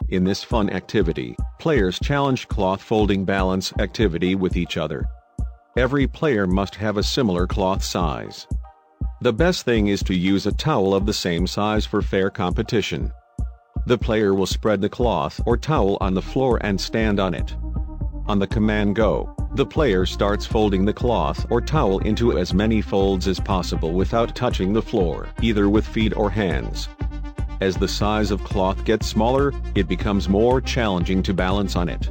In this fun activity, players challenge cloth folding balance activity with each other. Every player must have a similar cloth size. The best thing is to use a towel of the same size for fair competition. The player will spread the cloth or towel on the floor and stand on it. On the command go, the player starts folding the cloth or towel into as many folds as possible without touching the floor, either with feet or hands. As the size of cloth gets smaller, it becomes more challenging to balance on it.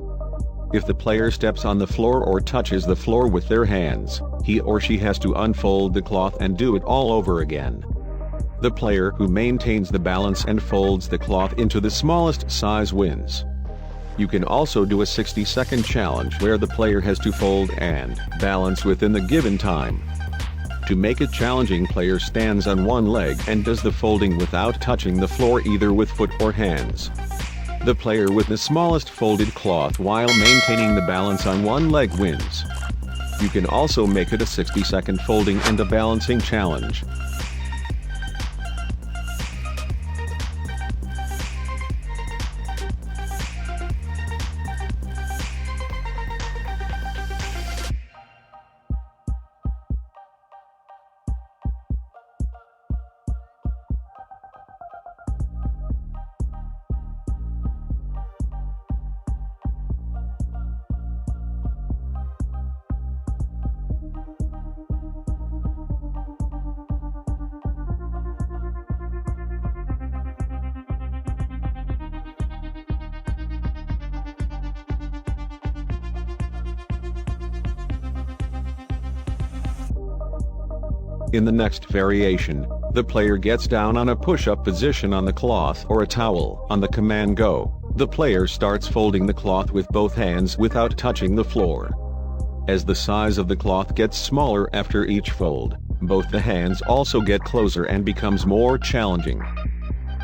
If the player steps on the floor or touches the floor with their hands, he or she has to unfold the cloth and do it all over again. The player who maintains the balance and folds the cloth into the smallest size wins. You can also do a 60-second challenge where the player has to fold and balance within the given time. To make it challenging, player stands on one leg and does the folding without touching the floor either with foot or hands. The player with the smallest folded cloth while maintaining the balance on one leg wins. You can also make it a 60-second folding and a balancing challenge. In the next variation, the player gets down on a push-up position on the cloth or a towel. On the command go, the player starts folding the cloth with both hands without touching the floor. As the size of the cloth gets smaller after each fold, both the hands also get closer and becomes more challenging.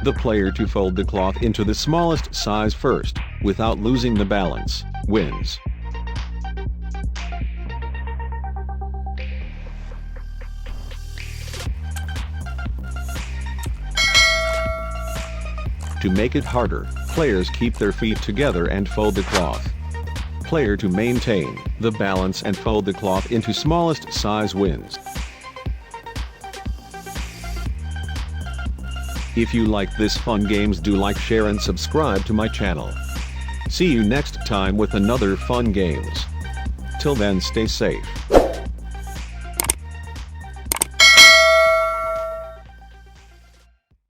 The player to fold the cloth into the smallest size first, without losing the balance, wins. To make it harder, players keep their feet together and fold the cloth. Player to maintain the balance and fold the cloth into smallest size wins. If you like this fun games, do like, share and subscribe to my channel. See you next time with another fun games. Till then, stay safe.